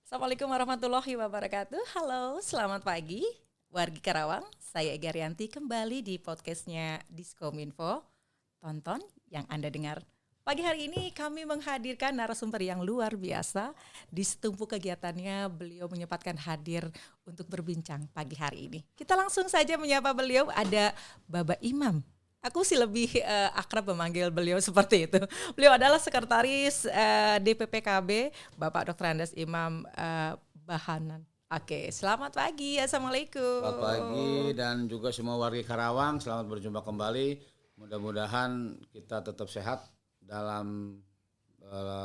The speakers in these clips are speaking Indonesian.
Assalamualaikum warahmatullahi wabarakatuh. Halo, selamat pagi wargi Karawang. Saya Ega Rianti kembali di podcastnya Diskominfo. Tonton yang Anda dengar. Pagi hari ini kami menghadirkan narasumber yang luar biasa. Di setumpu kegiatannya beliau menyempatkan hadir untuk berbincang pagi hari ini. Kita langsung saja menyapa beliau, ada Bapak Imam. Aku sih lebih akrab memanggil beliau seperti itu. Beliau adalah sekretaris DPPKB, Bapak Dr. Andes Imam Bahanan. Oke, selamat pagi. Assalamualaikum. Selamat pagi dan juga semua warga Karawang, selamat berjumpa kembali. Mudah-mudahan kita tetap sehat dalam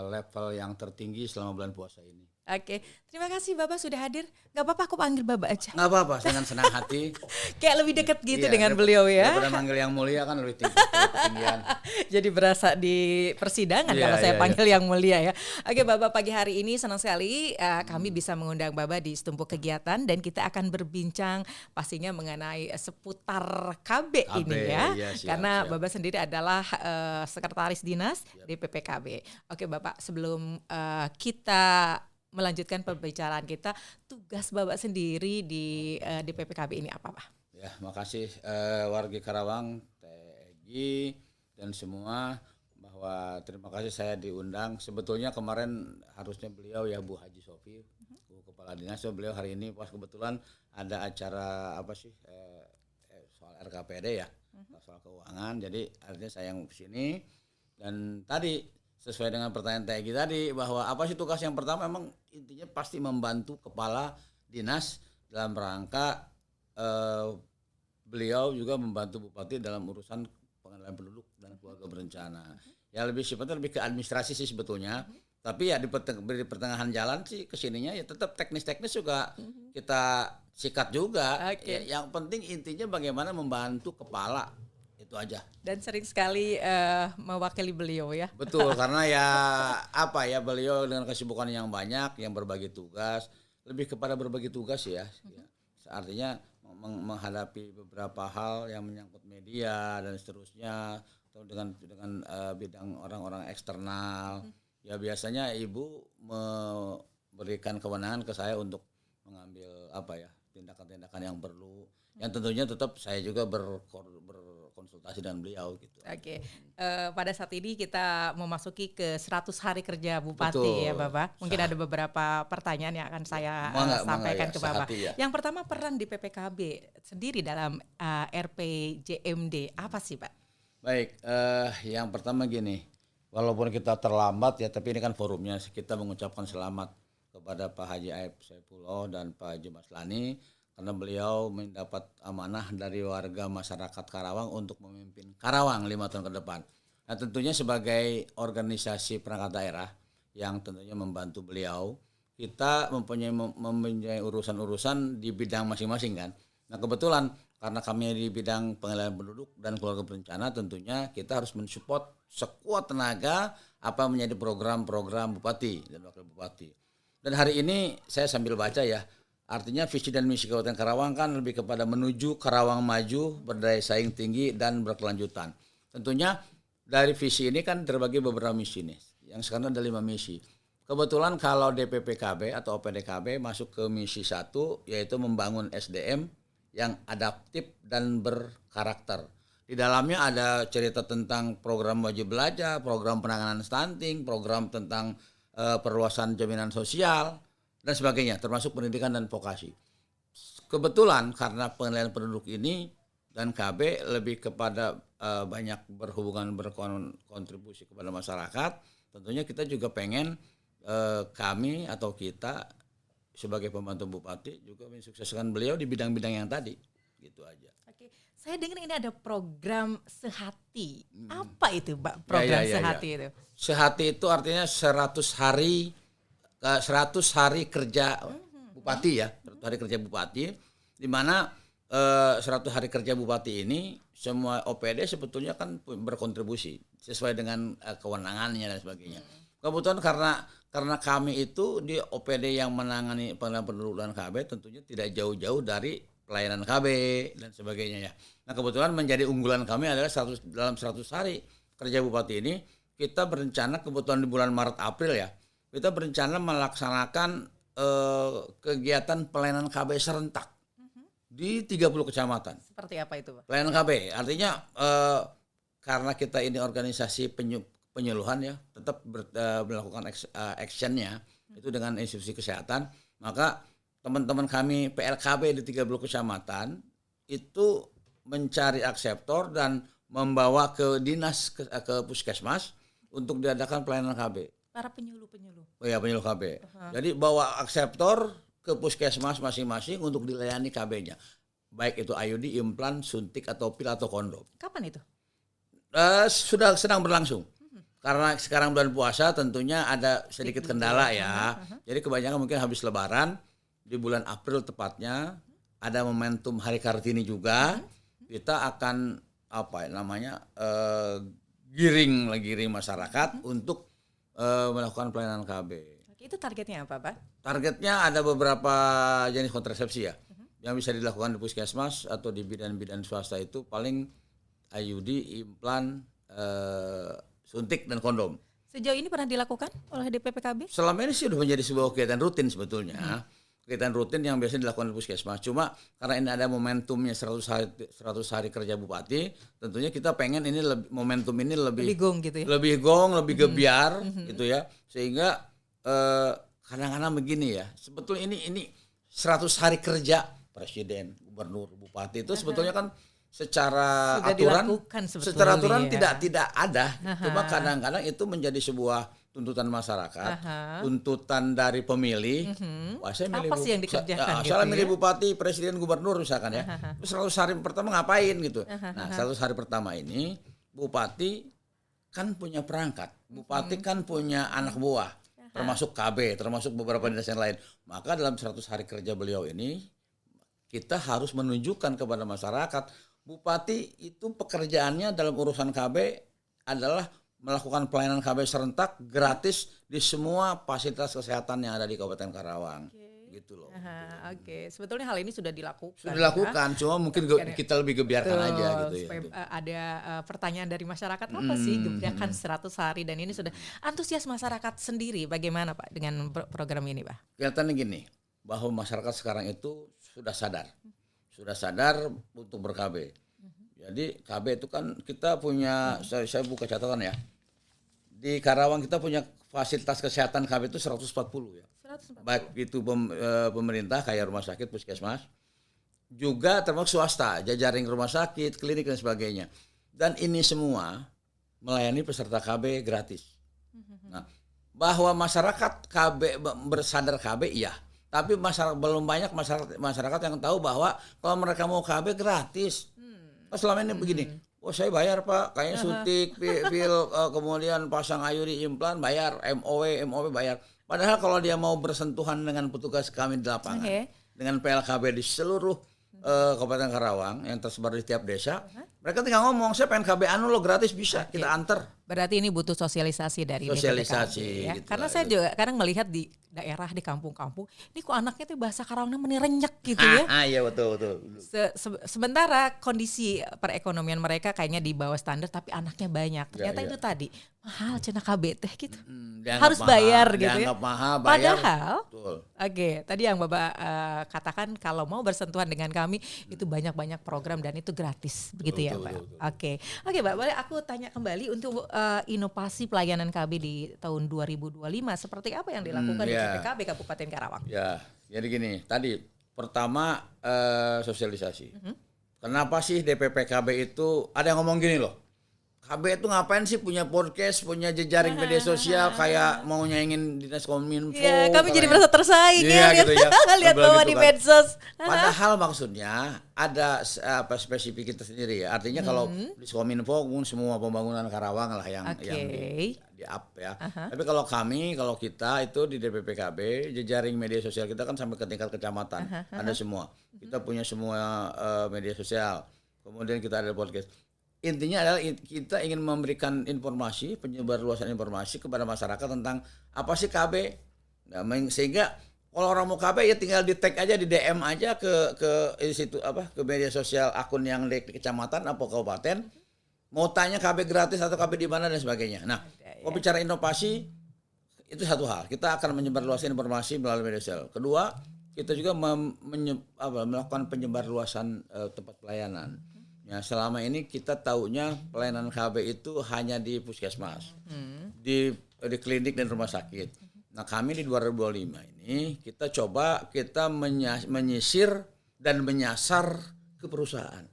level yang tertinggi selama bulan puasa ini. Oke, terima kasih Bapak sudah hadir. Gak apa-apa aku panggil Bapak aja. Nggak apa-apa, dengan senang hati. Kayak lebih dekat gitu Iya, dengan beliau ya. Daripada manggil yang mulia kan lebih tinggi ketinggian. Jadi berasa di persidangan Iya, kalau saya iya, panggil yang mulia ya. Oke Bapak, pagi hari ini senang sekali kami bisa mengundang Bapak di setumpuk kegiatan dan kita akan berbincang pastinya mengenai seputar KB ini ya. Iya, siap, Karena siap. Bapak sendiri adalah sekretaris dinas DPPKB. Oke Bapak, sebelum kita melanjutkan pembicaraan kita, tugas Bapak sendiri di DPPKB ini apa Pak? Ya, makasih warga Karawang, TGI dan semua, bahwa terima kasih saya diundang. Sebetulnya kemarin harusnya beliau ya Bu Haji Sofi, Bu Kepala Dinas, beliau hari ini pas kebetulan ada acara apa sih soal RKPD ya, soal keuangan. Jadi artinya saya yang kesini dan tadi sesuai dengan pertanyaan TGI tadi bahwa apa sih tugas yang pertama, memang intinya pasti membantu kepala dinas dalam rangka beliau juga membantu bupati dalam urusan pengenalan penduduk dan keluarga berencana. Ya lebih sifatnya lebih ke administrasi sih sebetulnya. Tapi ya di pertengahan jalan sih kesininya ya tetap teknis-teknis juga kita sikat juga. Oke. Ya, yang penting intinya bagaimana membantu kepala, itu aja. Dan sering sekali mewakili beliau ya. Betul, karena ya apa ya, beliau dengan kesibukan yang banyak, yang berbagi tugas, lebih kepada berbagi tugas ya. Artinya menghadapi beberapa hal yang menyangkut media dan seterusnya, atau dengan bidang orang-orang eksternal. Ya biasanya ibu memberikan kewenangan ke saya untuk mengambil apa ya, tindakan-tindakan yang perlu. Yang tentunya tetap saya juga berkonsultasi dengan beliau gitu. Oke, pada saat ini kita memasuki ke 100 hari kerja Bupati. Betul. Ya Bapak. Mungkin ada beberapa pertanyaan yang akan saya sampaikan ya, ke Bapak. sehati ya. Yang pertama, peran di PPKB sendiri dalam RPJMD apa sih Pak? Baik, yang pertama gini, walaupun kita terlambat ya, tapi ini kan forumnya, kita mengucapkan selamat kepada Pak Haji Aib Saifullah dan Pak Haji Maslani karena beliau mendapat amanah dari warga masyarakat Karawang untuk memimpin Karawang 5 tahun ke depan. Nah tentunya sebagai organisasi perangkat daerah yang tentunya membantu beliau, kita mempunyai urusan-urusan di bidang masing-masing kan. Nah kebetulan karena kami di bidang pengelolaan penduduk dan keluarga berencana, tentunya kita harus mensupport sekuat tenaga apa menjadi program-program bupati dan wakil bupati. Dan hari ini saya sambil baca ya, artinya visi dan misi Kabupaten Karawang kan lebih kepada menuju Karawang maju, berdaya saing tinggi dan berkelanjutan. Tentunya dari visi ini kan terbagi beberapa misi nih. Yang sekarang ada 5 misi. Kebetulan kalau DPPKB atau OPDKB masuk ke misi 1, yaitu membangun SDM yang adaptif dan berkarakter. Di dalamnya ada cerita tentang program wajib belajar, program penanganan stunting, program tentang perluasan jaminan sosial dan sebagainya, termasuk pendidikan dan vokasi. Kebetulan karena pengelolaan penduduk ini dan KB lebih kepada banyak berhubungan berkontribusi kepada masyarakat, tentunya kita juga pengen kami atau kita sebagai pembantu bupati juga mensukseskan beliau di bidang-bidang yang tadi, gitu aja. Oke, saya dengar ini ada program Sehati. Apa itu Pak program Sehati itu? Sehati itu artinya 100 hari kerja bupati ya, 100 hari kerja bupati, di mana 100 hari kerja bupati ini semua OPD sebetulnya kan berkontribusi sesuai dengan kewenangannya dan sebagainya. Kebetulan karena kami itu di OPD yang menangani pengelolaan penduduk dan KB tentunya tidak jauh-jauh dari pelayanan KB dan sebagainya ya. Nah kebetulan menjadi unggulan kami adalah dalam 100 hari kerja bupati ini kita berencana kebetulan di bulan Maret April ya, kita berencana melaksanakan kegiatan pelayanan KB serentak di 30 kecamatan. Seperti apa itu, Pak? Pelayanan KB artinya karena kita ini organisasi penyuluhan ya, tetap melakukan actionnya itu dengan institusi kesehatan, maka teman-teman kami PLKB di 30 kecamatan itu mencari akseptor dan membawa ke dinas ke puskesmas untuk diadakan pelayanan KB. Para penyuluh-penyuluh. Oh ya, penyuluh KB. Jadi bawa akseptor ke puskesmas masing-masing untuk dilayani KB-nya. Baik itu IUD, implan, suntik atau pil atau kondom. Kapan itu? Sudah sedang berlangsung. Karena sekarang bulan puasa tentunya ada sedikit kendala ya. Jadi kebanyakan mungkin habis lebaran di bulan April tepatnya ada momentum Hari Kartini juga. Kita akan giring masyarakat untuk melakukan pelayanan KB. Itu targetnya apa, Pak? Targetnya ada beberapa jenis kontrasepsi ya. Yang bisa dilakukan di puskesmas atau di bidan-bidan swasta itu paling IUD, implan, suntik dan kondom. Sejauh ini pernah dilakukan oleh DPPKB? Selama ini sih sudah menjadi sebuah kegiatan rutin sebetulnya. Kegiatan rutin yang biasa dilakukan di puskesmas. Cuma karena ini ada momentumnya 100 hari kerja bupati, tentunya kita pengen ini momentum ini lebih gong gitu ya. Lebih gong, lebih gebiar gitu ya. Sehingga kadang-kadang begini ya. Sebetulnya ini 100 hari kerja presiden, gubernur, bupati itu sebetulnya kan secara sudah aturan tidak ada. Cuma kadang-kadang itu menjadi sebuah tuntutan masyarakat, tuntutan dari pemilih. Wah, saya milih apa sih yang dikerjakan gitu saya milih bupati, presiden, gubernur misalkan ya. Terus 100 hari pertama ngapain gitu. Nah, 100 hari pertama ini bupati kan punya perangkat. Bupati kan punya anak buah, termasuk KB, termasuk beberapa dinas yang lain. Maka dalam 100 hari kerja beliau ini kita harus menunjukkan kepada masyarakat bupati itu pekerjaannya dalam urusan KB adalah melakukan pelayanan KB serentak gratis di semua fasilitas kesehatan yang ada di Kabupaten Karawang. Gitu loh. Oke. Sebetulnya hal ini sudah dilakukan. Sudah dilakukan, cuma mungkin kita lebih gebiarkan aja gitu supaya, ya. Ada pertanyaan dari masyarakat, apa sih gebrakan 100 hari, dan ini sudah antusias masyarakat sendiri bagaimana Pak dengan program ini, Pak? Kelihatannya gini, bahwa masyarakat sekarang itu sudah sadar untuk ber-KB. Jadi KB itu kan kita punya, saya buka catatan ya, di Karawang kita punya fasilitas kesehatan KB itu 140 ya. 140. Baik itu pemerintah kayak rumah sakit, puskesmas, juga termasuk swasta, jajaring rumah sakit, klinik dan sebagainya. Dan ini semua melayani peserta KB gratis. Nah, bahwa masyarakat KB bersadar KB iya, tapi belum banyak masyarakat yang tahu bahwa kalau mereka mau KB gratis. Selama ini begini, saya bayar Pak, kayaknya suntik, pil, kemudian pasang IUD, implan, bayar, MOW bayar. Padahal kalau dia mau bersentuhan dengan petugas kami di lapangan, dengan PLKB di seluruh Kabupaten Karawang yang tersebar di tiap desa, mereka tinggal ngomong, saya pengen KB anu lo gratis bisa, kita anter. Berarti ini butuh sosialisasi dari sosialisasi ya? gitu. Karena saya juga kadang melihat di daerah, di kampung-kampung, ini kok anaknya tuh bahasa Karawangnya menirenyek gitu ya. Iya betul. Sementara kondisi perekonomian mereka kayaknya di bawah standar, tapi anaknya banyak. Ternyata itu tadi mahal cenah KB teh gitu. Harus mahal, bayar gitu ya. Mahal, bayar. Padahal, tadi yang Bapak katakan kalau mau bersentuhan dengan kami itu banyak program dan itu gratis, begitu ya Pak. Oke, Pak, boleh aku tanya kembali untuk inovasi pelayanan KB di tahun 2025 seperti apa yang dilakukan di DPPKB Kabupaten Karawang? Ya, jadi gini, tadi pertama sosialisasi. Kenapa sih DPPKB itu ada yang ngomong gini loh, KB itu ngapain sih punya podcast, punya jejaring media sosial kayak mau nyaingin dinas kominfo? Iya, kami jadi merasa tersaing gitu ya. Lihat bahwa di medsos. Padahal maksudnya ada spesifikitas sendiri ya. Artinya kalau di kominfo semua pembangunan Karawang lah yang di up ya. Tapi kalau kita itu di DPPKB, jejaring media sosial kita kan sampai ke tingkat kecamatan. Ada semua. Kita punya semua media sosial. Kemudian kita ada podcast. Intinya adalah kita ingin memberikan informasi, penyebarluasan informasi kepada masyarakat tentang apa sih KB. Nah, sehingga kalau orang mau KB ya tinggal di tag aja, di DM aja ke situ ke media sosial akun yang di kecamatan atau kabupaten. Mau tanya KB gratis atau KB di mana dan sebagainya. Nah, kalau bicara inovasi Itu satu hal. Kita akan menyebarluaskan informasi melalui media sosial. Kedua, kita juga melakukan penyebarluasan tempat pelayanan. Ya, selama ini kita taunya pelayanan KB itu hanya di puskesmas, di klinik dan rumah sakit. Nah, kami di 2025 ini kita menyisir dan menyasar ke perusahaan.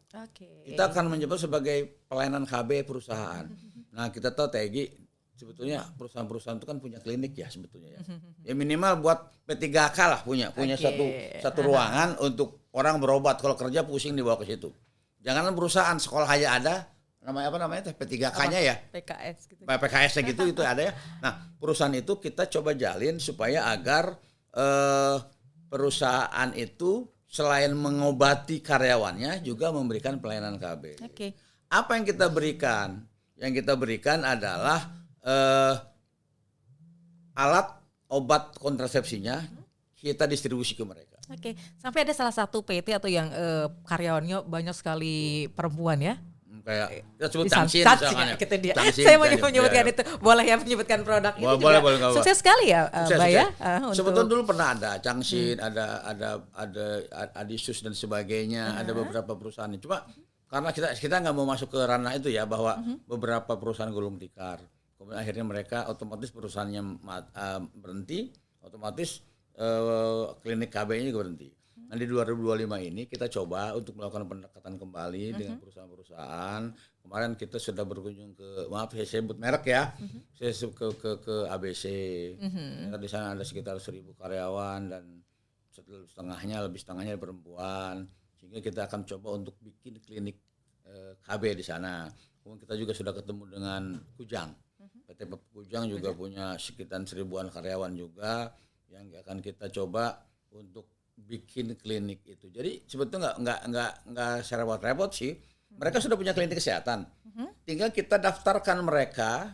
Kita akan menyebut sebagai pelayanan KB perusahaan. Nah, kita tahu TGI sebetulnya perusahaan-perusahaan itu kan punya klinik ya sebetulnya ya. Ya minimal buat P3K lah punya satu ruangan untuk orang berobat. Kalau kerja pusing dibawa ke situ. Janganlah perusahaan sekolah aja ada namanya P3K-nya ya. PKS gitu. PKS gitu itu ada ya. Nah, perusahaan itu kita coba jalin supaya agar perusahaan itu selain mengobati karyawannya juga memberikan pelayanan KB. Apa yang kita berikan? Yang kita berikan adalah alat obat kontrasepsinya kita distribusi ke mereka. Sampai ada salah satu PT atau yang karyawannya banyak sekali perempuan ya? Kayak kita sebut Tangsin misalkan. Saya mau menyebutkan itu. Boleh ya menyebutkan produk itu juga. Boleh, sukses sekali ya, Mbak ya. Sebetulnya dulu pernah ada Tangsin, ada Adisus dan sebagainya, ada beberapa perusahaan. Cuma karena kita nggak mau masuk ke ranah itu ya, bahwa beberapa perusahaan gulung tikar. Kemudian akhirnya mereka otomatis perusahaannya berhenti, otomatis klinik KB-nya juga berhenti. Nah di 2025 ini kita coba untuk melakukan pendekatan kembali dengan perusahaan-perusahaan. Kemarin kita sudah berkunjung saya sebut merek ya, saya ke ABC. Di sana ada sekitar 1.000 karyawan dan lebih setengahnya perempuan. Sehingga kita akan coba untuk bikin klinik KB di sana. Kemudian kita juga sudah ketemu dengan Kujang. PT Kujang juga punya sekitar 1.000-an karyawan juga yang akan kita coba untuk bikin klinik itu. Jadi sebetulnya nggak secara repot sih. Mereka sudah punya klinik kesehatan. Tinggal kita daftarkan mereka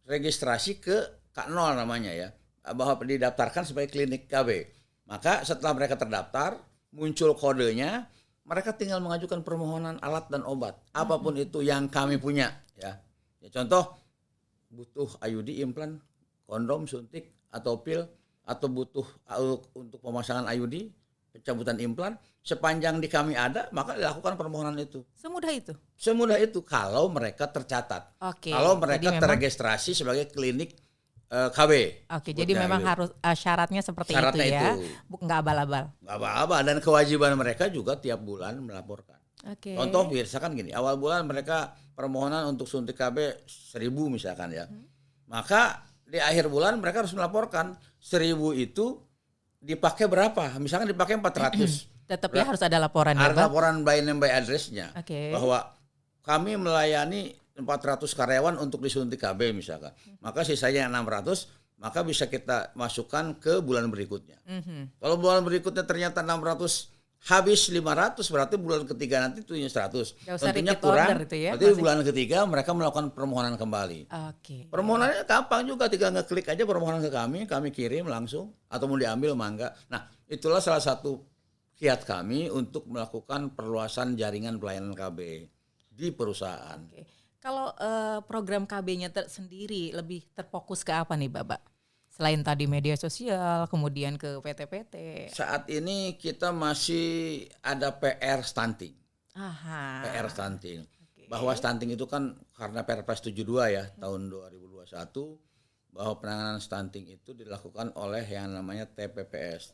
registrasi ke K0 namanya ya, bahwa didaftarkan sebagai klinik KB. Maka setelah mereka terdaftar, muncul kodenya, mereka tinggal mengajukan permohonan alat dan obat apapun itu yang kami punya ya. Contoh butuh IUD, implan, kondom, suntik atau pil, atau butuh untuk pemasangan IUD, pencabutan implan, sepanjang di kami ada maka dilakukan permohonan itu. Semudah itu? Semudah itu kalau mereka tercatat. Kalau mereka terregistrasi sebagai klinik KB. Jadi memang harus syaratnya seperti itu ya. Nggak abal-abal. Nggak abal-abal, dan kewajiban mereka juga tiap bulan melaporkan. Contoh misalkan gini, awal bulan mereka permohonan untuk suntik KB 1.000 misalkan ya. Maka di akhir bulan mereka harus melaporkan 1.000 itu dipakai berapa. Misalkan dipakai 400. Tetap ya harus ada laporan ya, Bang? Laporan by name by address-nya. Bahwa kami melayani 400 karyawan untuk disuntik KB misalkan. Maka sisanya 600, maka bisa kita masukkan ke bulan berikutnya. Kalau bulan berikutnya ternyata 600 habis 500, berarti bulan ketiga nanti itu 100. Tentunya kurang. Ya, berarti bulan ketiga mereka melakukan permohonan kembali. Permohonannya gampang juga, tinggal ngeklik aja permohonan ke kami kirim langsung, atau mau diambil mangga. Nah, itulah salah satu kiat kami untuk melakukan perluasan jaringan pelayanan KB di perusahaan. Kalau program KB-nya sendiri lebih terfokus ke apa nih, Bapak? Selain tadi media sosial, kemudian ke PT-PT. Saat ini kita masih ada PR stunting. PR stunting. Bahwa stunting itu kan karena Perpres 72 ya tahun 2021, bahwa penanganan stunting itu dilakukan oleh yang namanya TPPS.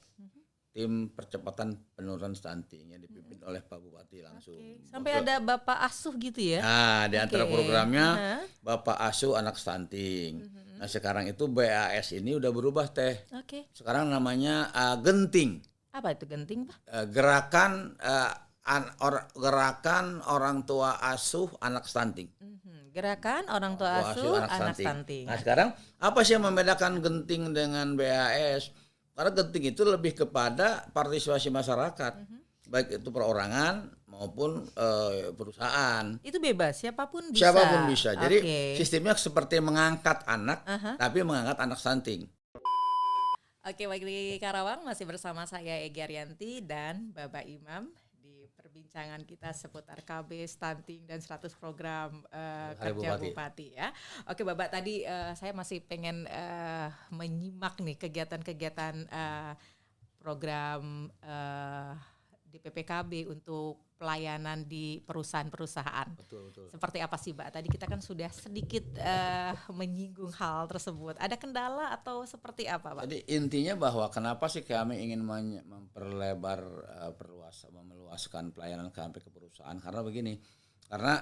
Tim Percepatan Penurunan Stunting yang dipimpin oleh Pak Bupati langsung. Sampai ada Bapak Asuh gitu ya? Nah, di antara programnya Bapak Asuh Anak Stunting. Nah, sekarang itu BAS ini udah berubah teh. Sekarang namanya Genting. Apa itu Genting, Pak? Gerakan Orang Tua Asuh Anak Stunting. Gerakan Orang Tua Asuh Anak Stunting. Nah, sekarang apa sih yang membedakan Genting dengan BAS? Karena Genting itu lebih kepada partisipasi masyarakat, baik itu perorangan maupun perusahaan. Itu bebas, siapapun bisa. Siapapun bisa. Jadi sistemnya seperti mengangkat anak, tapi mengangkat anak stunting. Oke, bagi Karawang masih bersama saya Egi Arianti dan Bapak Imam di perbincangan kita seputar KB, stunting dan 100 program Hari kerja Bupati. Bupati ya. Oke Bapak, tadi saya masih pengen menyimak nih kegiatan-kegiatan program DPPKB untuk pelayanan di perusahaan-perusahaan. Betul. Seperti apa sih Mbak? Tadi kita kan sudah sedikit menyinggung hal tersebut. Ada kendala atau seperti apa Pak? Jadi intinya bahwa kenapa sih kami ingin memperlebar, meluaskan pelayanan KB ke perusahaan? Karena begini, karena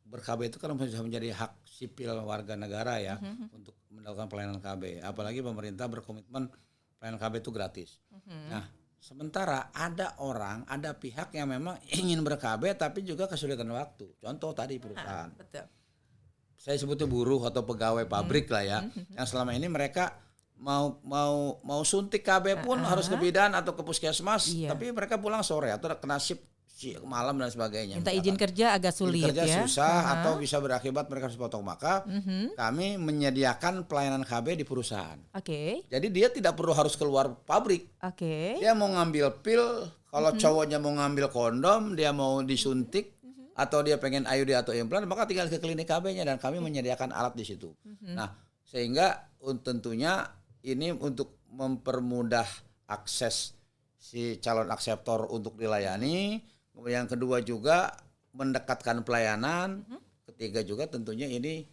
ber-KB itu kan bisa menjadi hak sipil warga negara ya untuk melakukan pelayanan KB. Apalagi pemerintah berkomitmen pelayanan KB itu gratis. Nah, sementara ada pihak yang memang ingin ber-KB tapi juga kesulitan waktu. Contoh tadi perusahaan. Betul. Saya sebutnya buruh atau pegawai pabrik lah ya. Yang selama ini mereka mau suntik KB pun harus ke bidan atau ke puskesmas, tapi mereka pulang sore atau kena shift malam dan sebagainya. Minta izin kerja agak sulit kerja ya. susah atau bisa berakibat mereka harus potong. Maka kami menyediakan pelayanan KB di perusahaan. Oke. Jadi dia tidak perlu harus keluar pabrik. Oke. Dia mau ngambil pil, kalau cowoknya mau ngambil kondom, dia mau disuntik atau dia pengen IUD atau implan, maka tinggal ke klinik KB-nya dan kami menyediakan alat di situ. Nah, sehingga tentunya ini untuk mempermudah akses si calon akseptor untuk dilayani. Yang kedua juga mendekatkan pelayanan. Ketiga juga tentunya ini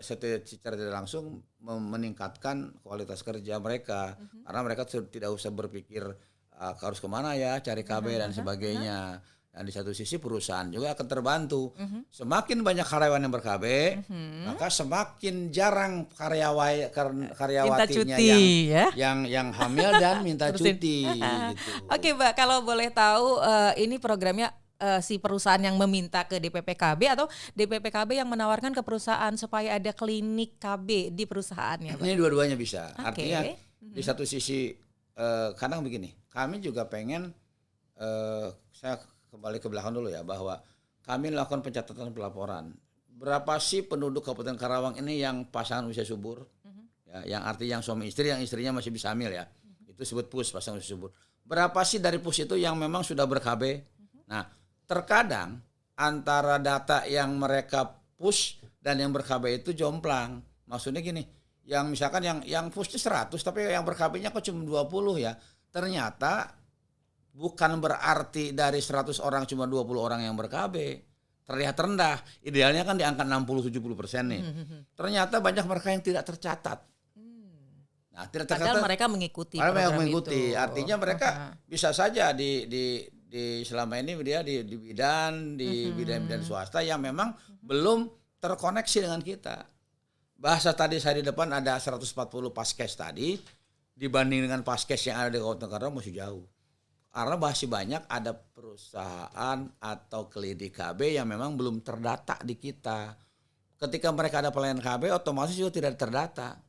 secara tidak langsung meningkatkan kualitas kerja mereka. Karena mereka tidak usah berpikir harus kemana ya cari KB dan sebagainya. Dan di satu sisi perusahaan juga akan terbantu. Semakin banyak karyawan yang ber-KB, maka semakin jarang karyawatinya yang hamil dan minta cuti. Gitu. Oke Mbak, kalau boleh tahu ini programnya si perusahaan yang meminta ke DPPKB atau DPPKB yang menawarkan ke perusahaan supaya ada klinik KB di perusahaannya Mbak? Ini dua-duanya bisa. Artinya di satu sisi kadang begini, kami juga pengen saya kembali ke belakang dulu ya, bahwa kami lakukan pencatatan pelaporan. Berapa sih penduduk Kabupaten Karawang ini yang pasangan usia subur? Ya, yang artinya yang suami istri, yang istrinya masih bisa hamil ya. Itu disebut PUS, pasangan usia subur. Berapa sih dari PUS itu yang memang sudah ber-KB? Nah, terkadang antara data yang mereka push dan yang ber-KB itu jomplang. Maksudnya gini, yang misalkan yang push-nya 100 tapi yang ber-KB-nya kok cuma 20 ya. Ternyata bukan berarti dari 100 orang cuma 20 orang yang ber-KB. Terlihat rendah. Idealnya kan di angka 60-70% nih. Ternyata banyak mereka yang tidak tercatat. Nah, tidak tercatat. Padahal mereka mengikuti program itu. Artinya mereka bisa saja di selama ini dia di bidan, di bidan swasta yang memang belum terkoneksi dengan kita. Bahasa tadi saya di depan ada 140 paskes tadi, dibanding dengan paskes yang ada di Kabupaten Karawang masih jauh. Karena masih banyak ada perusahaan atau klinik KB yang memang belum terdata di kita. Ketika mereka ada pelayanan KB, otomatis juga tidak terdata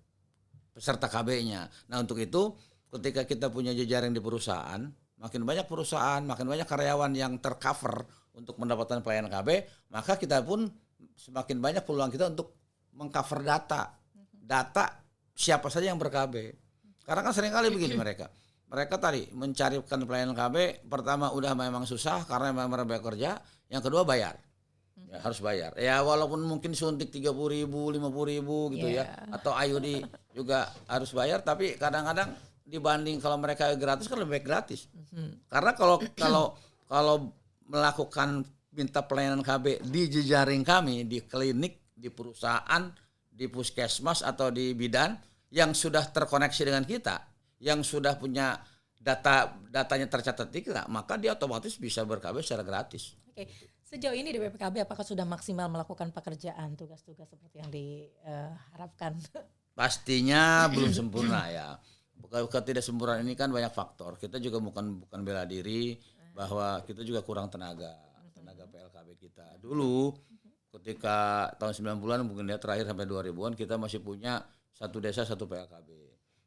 peserta KB-nya. Nah untuk itu, ketika kita punya jejaring di perusahaan, makin banyak perusahaan, makin banyak karyawan yang tercover untuk mendapatkan pelayanan KB, maka kita pun semakin banyak peluang kita untuk mengcover data siapa saja yang ber-KB. Karena kan seringkali begini mereka tadi mencarikan pelayanan KB, pertama udah memang susah karena memang mereka kerja, yang kedua bayar. Ya, harus bayar. Ya walaupun mungkin suntik 30.000, 50.000 gitu ya, atau IUD juga harus bayar, tapi kadang-kadang dibanding kalau mereka gratis kan lebih baik gratis. Karena kalau melakukan minta pelayanan KB di jejaring kami, di klinik, di perusahaan, di puskesmas atau di bidan yang sudah terkoneksi dengan kita, yang sudah punya datanya tercatat di kita, maka dia otomatis bisa ber-KB secara gratis. Oke. Sejauh ini di BPKB apakah sudah maksimal melakukan pekerjaan tugas-tugas seperti yang diharapkan? Pastinya belum sempurna ya. Ketidaksempurnaan ini kan banyak faktor. Kita juga bukan bela diri bahwa kita juga kurang tenaga PLKB kita. Dulu ketika tahun 90-an mungkin ya terakhir sampai 2000-an kita masih punya satu desa satu PLKB.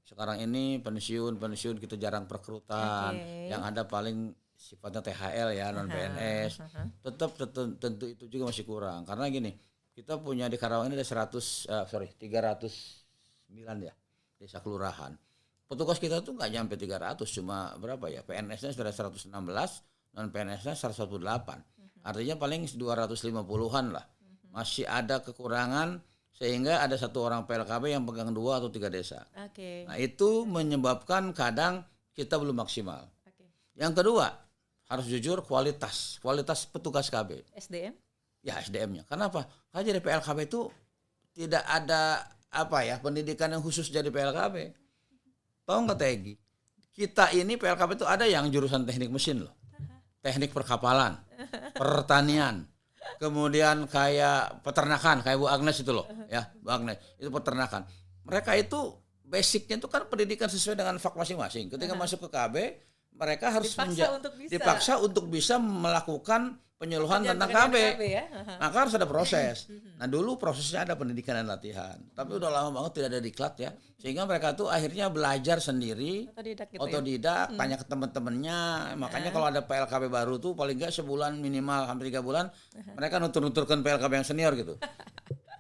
Sekarang ini pensiun kita jarang perekrutan. Yang ada paling sifatnya THL ya, non PNS. Tetap tentu itu juga masih kurang. Karena gini, kita punya di Karawang ini ada 309 ya desa kelurahan. Petugas kita tuh nggak nyampe 300, cuma berapa ya? PNS-nya sudah 116, non PNS-nya 118. Artinya paling 250-an lah. Masih ada kekurangan sehingga ada satu orang PLKB yang pegang 2 atau 3 desa. Nah itu menyebabkan kadang kita belum maksimal. Yang kedua, harus jujur kualitas petugas KB. SDM? Ya, SDM-nya. Kenapa? Karena jadi PLKB itu tidak ada pendidikan yang khusus jadi PLKB. Tahu nggak Tegi? Kita ini PLKB itu ada yang jurusan teknik mesin loh. Teknik perkapalan, pertanian, kemudian kayak peternakan, kayak Bu Agnes itu loh, ya Bu Agnes itu peternakan. Mereka itu basicnya itu kan pendidikan sesuai dengan fak masing-masing. Ketika masuk ke KB, mereka harus dipaksa untuk bisa melakukan penyuluhan tentang KB. Ya? Maka harus ada proses. Nah dulu prosesnya ada pendidikan dan latihan. Tapi udah lama banget tidak ada diklat ya. Sehingga mereka tuh akhirnya belajar sendiri. Otodidak, tanya ke teman-temannya. Makanya kalau ada PLKB baru tuh paling enggak sebulan minimal hampir 3 bulan. Mereka nutur-nuturkan PLKB yang senior gitu.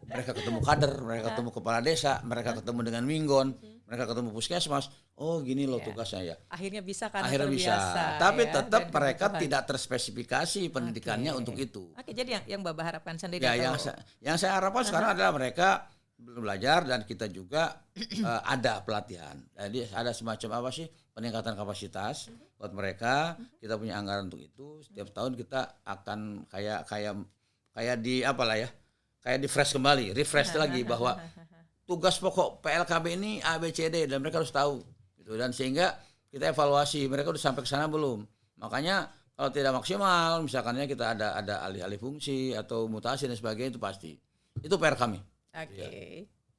Mereka ketemu kader, mereka ketemu kepala desa, mereka ketemu dengan Minggon, mereka ketemu puskesmas. Oh gini loh tugasnya ya. Akhirnya bisa kan? Akhirnya bisa. Tapi tetap mereka tidak terspesifikasi pendidikannya untuk itu. Jadi yang Bapak harapkan sendiri. Ya, yang saya harapkan sekarang adalah mereka belajar dan kita juga ada pelatihan. Jadi ada semacam peningkatan kapasitas buat mereka. Kita punya anggaran untuk itu. Setiap tahun kita akan kayak di kayak di refresh lagi bahwa tugas pokok PLKB ini A, B, C, D dan mereka harus tahu gitu. Dan sehingga kita evaluasi mereka udah sampai ke sana belum. Makanya kalau tidak maksimal misalkannya kita ada alih-alih fungsi atau mutasi dan sebagainya itu pasti. Itu PR kami.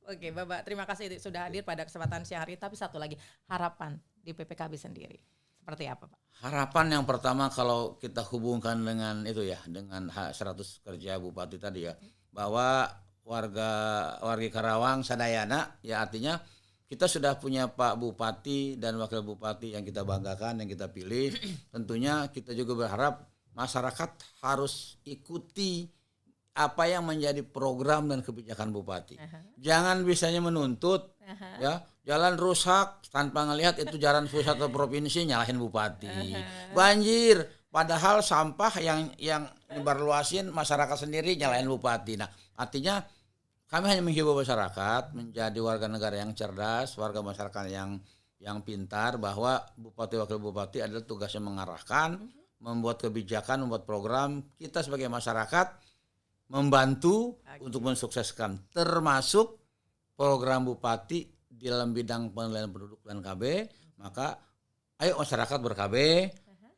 Oke, Bapak terima kasih sudah hadir pada kesempatan siang hari. Tapi satu lagi, harapan di PPKB sendiri seperti apa, Pak? Harapan yang pertama kalau kita hubungkan dengan dengan hak 100 kerja Bupati tadi ya, bahwa wargi Karawang sadayana ya artinya kita sudah punya Pak Bupati dan Wakil Bupati yang kita banggakan, yang kita pilih. Tentunya kita juga berharap masyarakat harus ikuti apa yang menjadi program dan kebijakan Bupati. Jangan bisanya menuntut ya jalan rusak tanpa ngelihat itu jalan pusat atau provinsi nyalahin Bupati. Banjir padahal sampah yang nyebarluasin masyarakat sendiri nyalahin Bupati. Nah, artinya kami hanya menghimbau masyarakat menjadi warga negara yang cerdas, warga masyarakat yang pintar, bahwa Bupati Wakil Bupati adalah tugasnya mengarahkan, membuat kebijakan, membuat program. Kita sebagai masyarakat membantu untuk mensukseskan, termasuk program Bupati di dalam bidang penilaian penduduk dan KB. Maka ayo masyarakat ber-KB,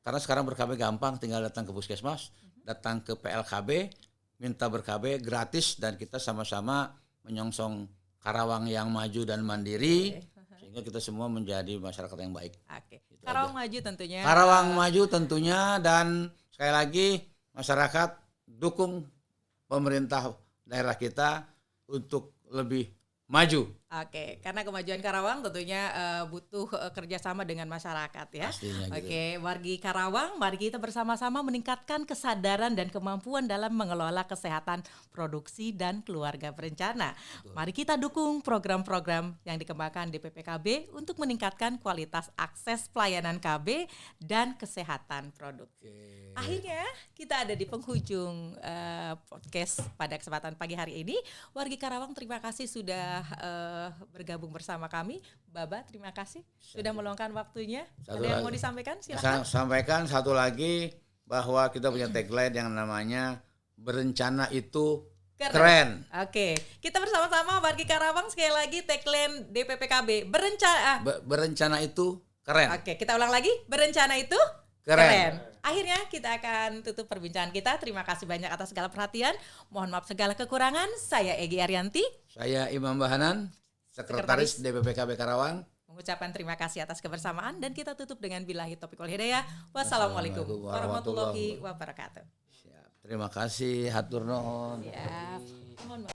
karena sekarang ber-KB gampang, tinggal datang ke puskesmas, datang ke PLKB, minta ber-KB gratis, dan kita sama-sama menyongsong Karawang yang maju dan mandiri, sehingga kita semua menjadi masyarakat yang baik. Gitu Karawang aja. Maju tentunya. Karawang maju tentunya, dan sekali lagi masyarakat dukung pemerintah daerah kita untuk lebih maju. Karena kemajuan Karawang tentunya butuh kerjasama dengan masyarakat ya. Pastinya gitu. Wargi Karawang, mari kita bersama-sama meningkatkan kesadaran dan kemampuan dalam mengelola kesehatan produksi dan keluarga berencana. Betul. Mari kita dukung program-program yang dikembangkan di PPKB untuk meningkatkan kualitas akses pelayanan KB dan kesehatan produksi. Akhirnya kita ada di penghujung podcast pada kesempatan pagi hari ini. Wargi Karawang, terima kasih sudah bergabung bersama kami. Baba, terima kasih sudah meluangkan waktunya. Ada yang mau disampaikan? Silakan. Sampaikan satu lagi, bahwa kita punya tagline yang namanya berencana itu keren. Kita bersama-sama wargi Karawang, sekali lagi tagline DPPKB, berencana itu keren. Kita ulang lagi, berencana itu keren. Akhirnya kita akan tutup perbincangan kita. Terima kasih banyak atas segala perhatian. Mohon maaf segala kekurangan. Saya Egy Arianti. Saya Imam Bahanan, Sekretaris DPPKB Karawang. Mengucapkan terima kasih atas kebersamaan, dan kita tutup dengan billahi taufiq wal hidayah. Wassalamualaikum warahmatullahi wabarakatuh. Terima kasih, hatur nuhun. Mohon maaf.